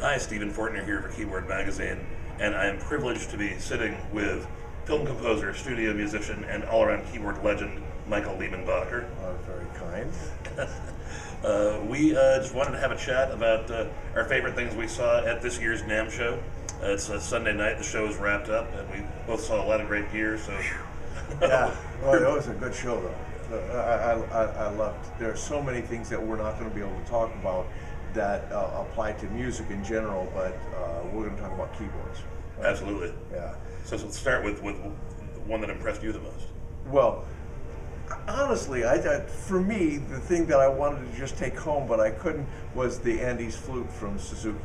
Hi, Stephen Fortner here for Keyboard Magazine, and I am privileged to be sitting with film composer, studio musician, and all-around keyboard legend, Michael Boddicker. Very kind. We just wanted to have a chat about our favorite things we saw at this year's NAMM Show. It's a Sunday night, the show is wrapped up, and we both saw a lot of great gear, so... Yeah, well, it was a good show, though. I loved it. There are so many things that we're not going to be able to talk about that apply to music in general, but we're going to talk about keyboards. Absolutely. Yeah. So let's start with one that impressed you the most. Well, honestly, I thought for me, the thing that I wanted to just take home, but I couldn't, was the Andes flute from Suzuki.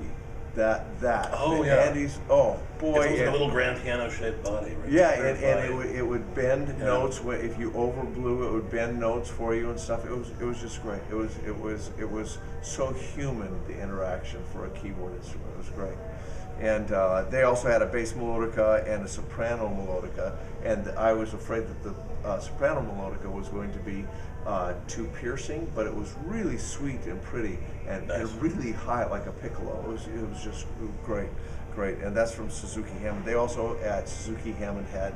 Oh, the yeah. Andes, oh boy. It's like a little grand piano shaped body, right? Yeah, and it would bend notes. If you overblew, it would bend notes for you and stuff. It was just great. It was so human, the interaction for a keyboard instrument. It was great. And they also had a bass melodica and a soprano melodica, and I was afraid that the soprano melodica was going to be too piercing, but it was really sweet and pretty and really high, like a piccolo. It was just great. And that's from Suzuki Hammond. They also at Suzuki Hammond had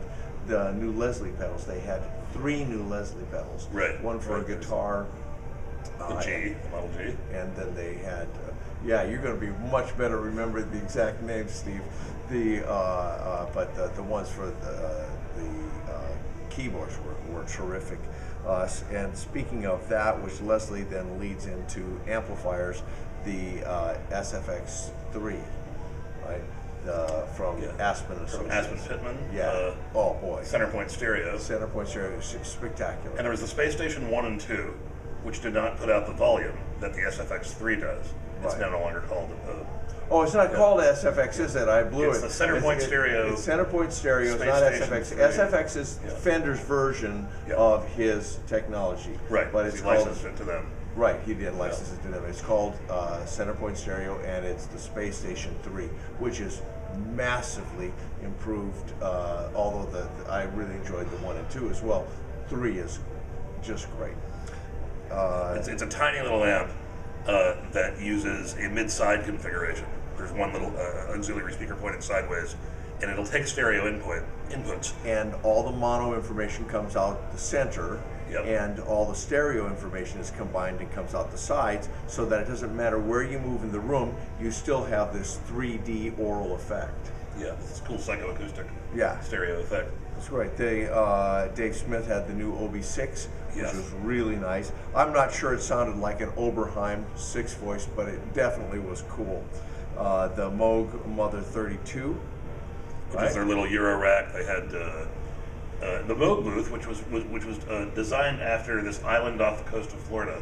the new Leslie pedals. They had 3 new Leslie pedals. Right. One for a guitar. The Model G. And then they had, yeah, you're going to be much better remembering the exact name, Steve. But the ones for the keyboards were terrific. And speaking of that, which Leslie then leads into amplifiers, the SFX3, right? From Aspen Associates. From Aspen Pittman. Yeah. Oh boy. Centerpoint stereo. Centerpoint stereo is spectacular. And there was the Space Station 1 and 2, which did not put out the volume that the SFX3 does. It's now no longer called. Oh, it's not called SFX, is it? I blew it's it. It's the Centerpoint stereo. It's Centerpoint stereo, it's not SFX. SFX is Fender's version of his technology. Right, but it's he licensed it to them. Right, he did license it to them. It's called Centerpoint stereo, and it's the Space Station 3, which is massively improved, although I really enjoyed the 1 and 2 as well. 3 is just great. It's a tiny little amp that uses a mid-side configuration. There's one little auxiliary speaker pointed sideways, and it'll take stereo inputs. And all the mono information comes out the center, and all the stereo information is combined and comes out the sides, so that it doesn't matter where you move in the room, you still have this 3D aural effect. Yeah, it's a cool psychoacoustic stereo effect. That's right. Dave Smith had the new OB6, which was really nice. I'm not sure it sounded like an Oberheim 6-voice, but it definitely was cool. The Moog Mother 32, which was their little Euro rack. They had the Moog booth, which was designed after this island off the coast of Florida.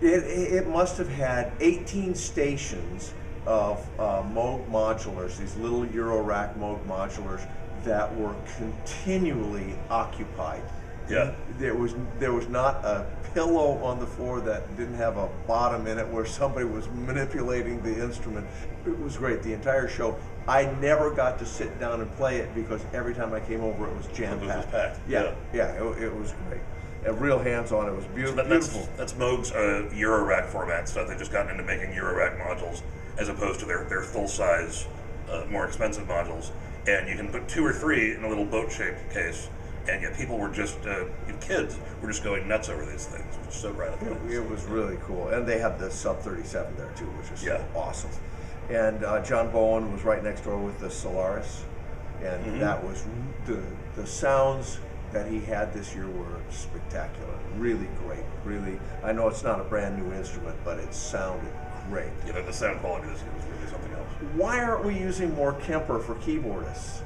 It must have had 18 stations of Moog modulars, these little Euro rack Moog modulars that were continually occupied. Yeah. There was not a pillow on the floor that didn't have a bottom in it where somebody was manipulating the instrument. It was great. The entire show. I never got to sit down and play it because every time I came over it was jam-packed. It was packed. It was great. And real hands-on. It was beautiful. That's Moog's Euro rack format stuff. They've just gotten into making Euro rack modules as opposed to their full-size, more expensive modules. And you can put 2 or 3 in a little boat-shaped case, and yet people were just, kids were just going nuts over these things, which is so gratifying. It was really cool. And they have the Sub 37 there too, which is awesome. And John Bowen was right next door with the Solaris, and that was the sounds that he had this year were spectacular. Really great. Really, I know it's not a brand new instrument, but it sounded great. Yeah, the sound quality this year was really something else. Why aren't we using more Kemper for keyboardists?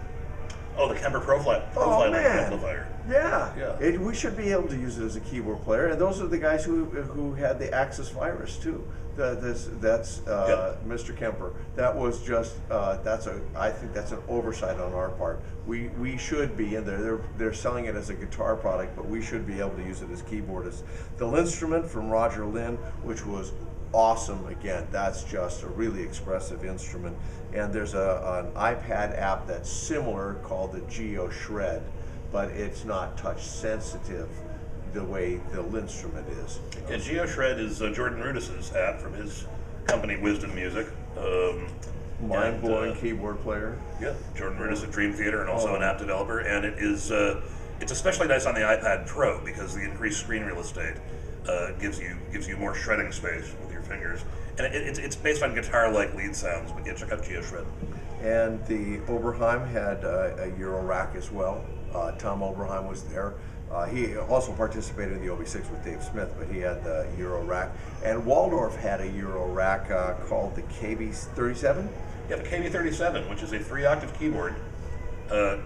Oh, the Kemper Profiler amplifier. Yeah. We should be able to use it as a keyboard player, and those are the guys who had the Axis virus too. That's Mr. Kemper. That was just I think that's an oversight on our part. We should be, and they're selling it as a guitar product, but we should be able to use it as keyboardists. The Linstrument from Roger Lynn, which was awesome. Again, that's just a really expressive instrument. And there's an iPad app that's similar called the Geo Shred, but it's not touch sensitive the way the Linstrument is. Yeah, Geo Shred is Jordan Rudis's app from his company Wisdom Music. Mind-blowing keyboard player. Yeah, Jordan Rudis at Dream Theater, and also an app developer. And it is it's especially nice on the iPad Pro because the increased screen real estate gives you more shredding space with your fingers. And it's based on guitar-like lead sounds. But yeah, check out GeoShred. And the Oberheim had a Euro rack as well. Tom Oberheim was there. He also participated in the OB6 with Dave Smith, but he had the Euro rack. And Waldorf had a Euro rack called the KB37. Yeah, the KB37, which is a 3-octave keyboard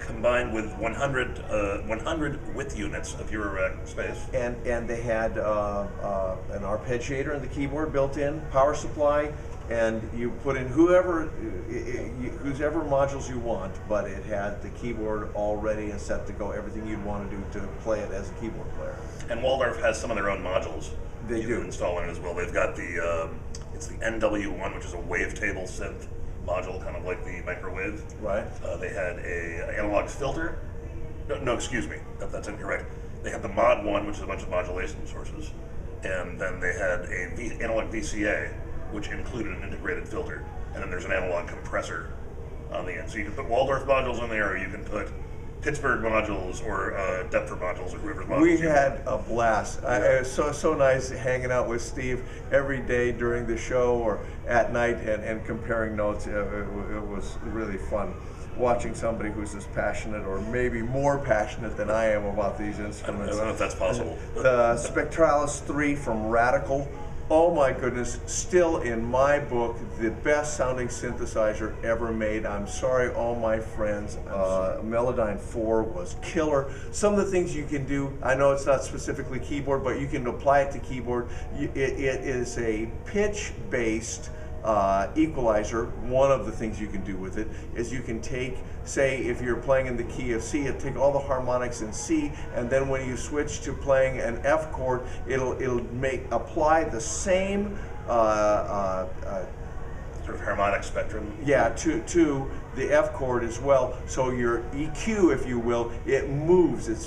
combined with 100 width units of Euro rack space. And they had an arpeggiator in the keyboard built in, power supply, and you put in whoever modules you want, but it had the keyboard all ready and set to go, everything you'd want to do to play it as a keyboard player. And Waldorf has some of their own modules. They you do. can install in as well. They've got the it's the NW1, which is a wavetable synth module, kind of like the microwave. Right. They had a analog filter. No, excuse me, that's incorrect. They had the Mod 1, which is a bunch of modulation sources, and then they had a analog VCA, which included an integrated filter, and then there's an analog compressor on the end. So you can put Waldorf modules in there, or you can put Pittsburgh modules, or Deptford modules, or whoever's modules. We had a blast. It was so nice hanging out with Steve every day during the show or at night and comparing notes. It was really fun watching somebody who's as passionate or maybe more passionate than I am about these instruments. I don't know if that's possible. The Spectralis 3 from Radical. Oh my goodness, still in my book, the best sounding synthesizer ever made. I'm sorry, all my friends. Melodyne 4 was killer. Some of the things you can do, I know it's not specifically keyboard, but you can apply it to keyboard. It is a pitch-based equalizer. One of the things you can do with it is you can take, say, if you're playing in the key of C, it'll take all the harmonics in C, and then when you switch to playing an F chord, it'll apply the same sort of harmonic spectrum. Yeah, to the F chord as well. So your EQ, if you will, it moves. It's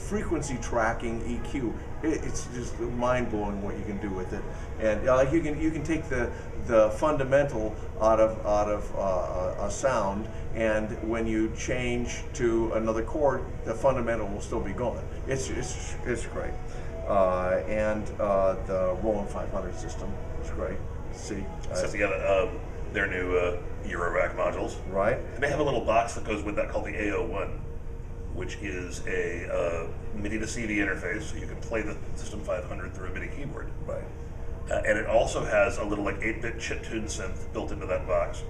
frequency tracking EQ. It's just mind blowing what you can do with it. And you can take the fundamental out of a sound, and when you change to another chord, the fundamental will still be going. It's great. And the Roland 500 system is great. See, so you got their new Euro rack modules, right? And they have a little box that goes with that called the AO1, which is a MIDI to CD interface, so you can play the System 500 through a MIDI keyboard. Right. And it also has a little like 8-bit chiptune synth built into that box,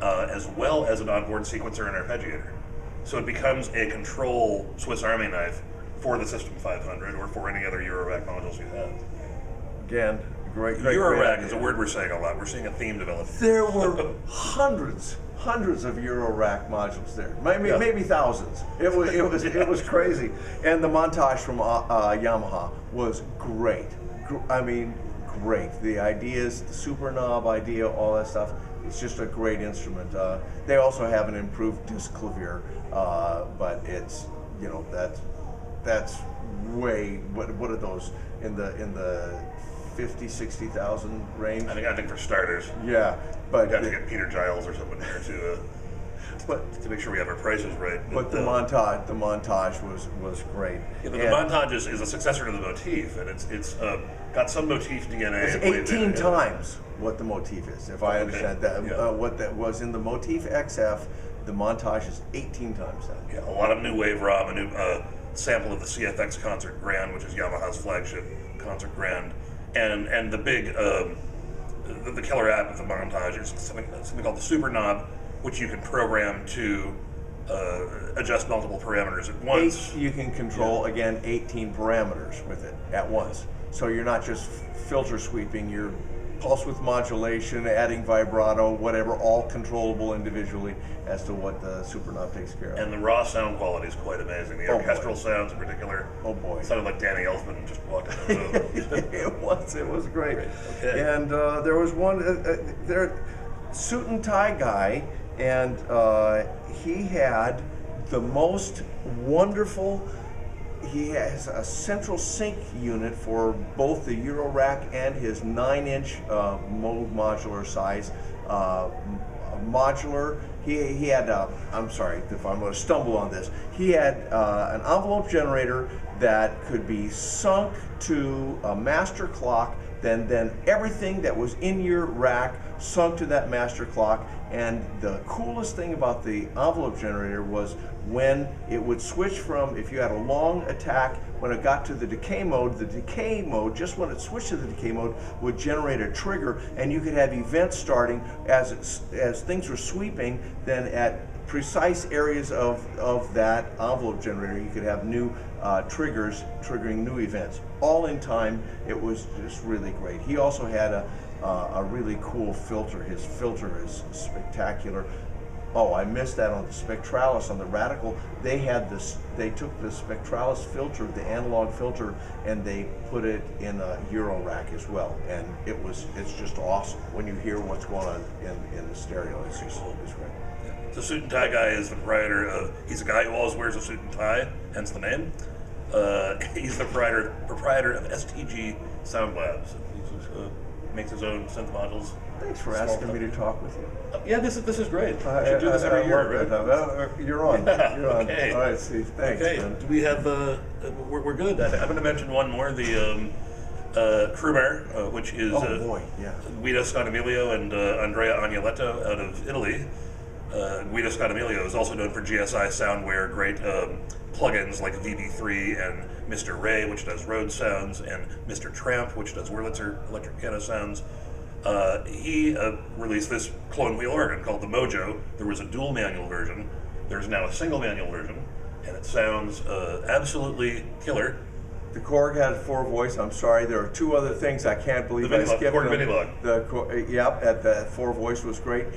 as well as an onboard sequencer and arpeggiator. So it becomes a control Swiss Army knife for the System 500 or for any other Euro rack modules you have. Again, great. Eurorack is a word we're saying a lot. We're seeing a theme develop. There were hundreds of Eurorack modules there, maybe thousands. It was crazy. And the montage from Yamaha was great. I mean, great. The ideas, the super knob idea, all that stuff. It's just a great instrument. They also have an improved disc clavier, but it's that's way what are those in the 50,000-60,000 range? I think for starters. Yeah, but we have to get Peter Giles or someone here to make sure we have our prices right. But the montage was great. Yeah, the montage is a successor to the motif, and it's got some motif DNA. It's 18 times what the motif is, if I understand that. Yeah. What that was in the motif XF, the montage is 18 times that. Yeah, a lot of new wave ROM, a new sample of the CFX Concert Grand, which is Yamaha's flagship Concert Grand. And the big, the killer app of the montage is something called the Super Knob, which you can program to adjust multiple parameters at once. You can control, again, 18 parameters with it at once. So you're not just filter sweeping, you're pulse width modulation, adding vibrato, whatever, all controllable individually as to what the Super Knob takes care of. And the raw sound quality is quite amazing. The orchestral sounds in particular. Oh boy. It sounded like Danny Elfman just walked into the room. It was great. Okay. And there was one, suit and tie guy, and he had the most wonderful he has a central sync unit for both the Euro rack and his 9-inch mode modular size modular. He had, I'm sorry if I'm going to stumble on this, he had an envelope generator that could be sunk to a master clock, then everything that was in your rack sunk to that master clock. And the coolest thing about the envelope generator was when it would switch from, if you had a long attack, when it got to the decay mode, just when it switched to the decay mode, would generate a trigger, and you could have events starting as things were sweeping. Then at precise areas of that envelope generator, you could have new triggers triggering new events, all in time. It was just really great. He also had a really cool filter. His filter is spectacular. Oh, I missed that on the Spectralis. On the Radical, they had this. They took the Spectralis filter, the analog filter, and they put it in a Euro rack as well. And it's just awesome when you hear what's going on in the stereo. It's great. The suit and tie guy is the proprietor of. He's a guy who always wears a suit and tie, hence the name. He's the proprietor of STG Sound Labs. He makes his own synth modules. Thanks for asking me to talk with you. Yeah, this is great. We should do this every year, right? You're on. You're on. Okay. All right, Steve. Thanks. Okay. Man. Do we have? We're good. I'm going to mention one more. The Crewmare, which is Guido Sconomilio and Andrea Agnoletto out of Italy. Guido Sconomilio is also known for GSI Soundware, great plugins like VB3 and Mr. Ray, which does Rhodes sounds, and Mr. Tramp, which does Wurlitzer electric piano sounds. He released this clone wheel organ called the Mojo. There was a dual manual version. There's now a single manual version, and it sounds absolutely killer. The Korg had 4-voice. I'm sorry, there are 2 other things I can't believe I skipped. Korg Minilog. At the 4-voice was great,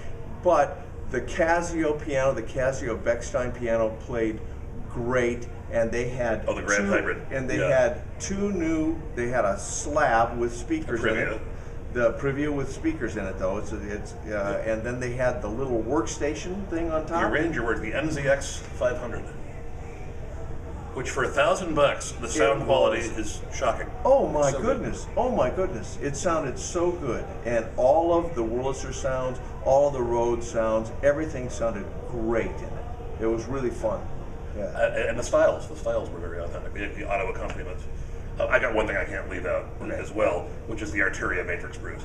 but the Casio piano, the Casio Bechstein piano played great, and they had the Grand Hybrid. And they had 2 new. They had a slab with speakers in it. The Privia with speakers in it, though. And then they had the little workstation thing on top. Your Ranger work, the MZX 500, which for $1,000, the sound quality is shocking. Oh my goodness! Oh my goodness! It sounded so good, and all of the Wurlitzer sounds, all of the Rhodes sounds, everything sounded great in it. It was really fun. Yeah. And the styles were very authentic. The auto accompaniment. I got one thing I can't leave out as well, which is the Arturia Matrix Brute,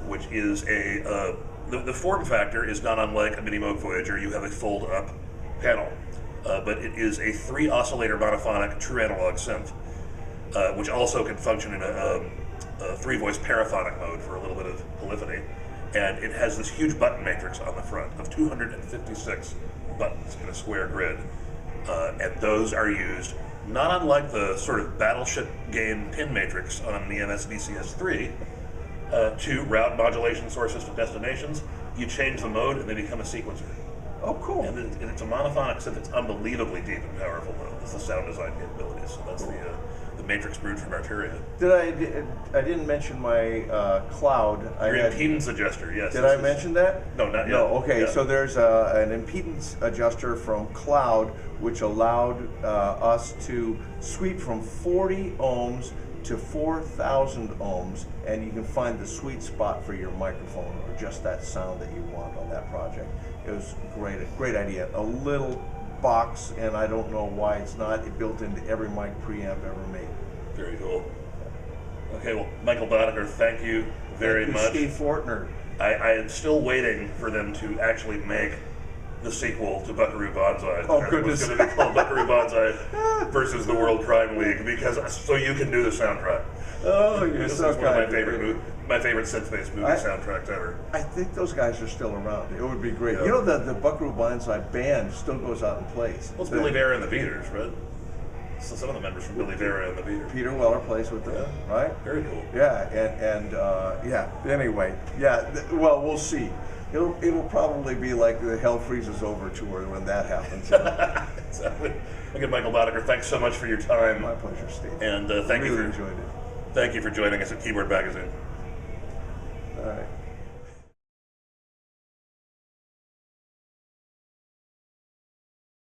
which is the form factor is not unlike a Mini Moog Voyager. You have a fold-up panel, but it is a 3 oscillator monophonic true analog synth, which also can function in a 3-voice paraphonic mode for a little bit of polyphony. And it has this huge button matrix on the front of 256 buttons in a square grid, and those are used not unlike the sort of battleship game pin matrix on the MS-VCS3 to route modulation sources to destinations. You change the mode and they become a sequencer. Oh, cool. And it's a monophonic synth that's unbelievably deep and powerful, though. That's the sound design capabilities. So that's the Matrix Brute from Arturia. I didn't mention my cloud. Your impedance adjuster, yes. Did I mention that? No, not yet. No, okay. Yeah. So there's an impedance adjuster from Cloud, which allowed us to sweep from 40 ohms to 4,000 ohms, and you can find the sweet spot for your microphone or just that sound that you want on that project. It was great idea. A little box, and I don't know why it's not built into every mic preamp ever made. Very cool. Okay, well, Michael Boddicker, thank you very much. Steve Fortner. I am still waiting for them to actually make the sequel to Buckaroo Banzai. Oh, goodness. It's going to be called Buckaroo Banzai versus the World Crime League, because so you can do the soundtrack. Oh, you're this so is one of my favorite synth-based movie soundtracks ever. I think those guys are still around. It would be great. Yeah. You know, the Buckaroo Banzai band still goes out and plays. Well, it's Billy Vera and the Beaters, right? So some of the members from Billy Vera and the Beaters. Peter Weller plays with them, right? Very cool. Yeah, anyway, well, we'll see. It'll probably be like the Hell Freezes Over tour when that happens. Exactly. Again, Michael Boddicker, thanks so much for your time. My pleasure, Steve. And Really enjoyed it. Thank you for joining us at Keyboard Magazine.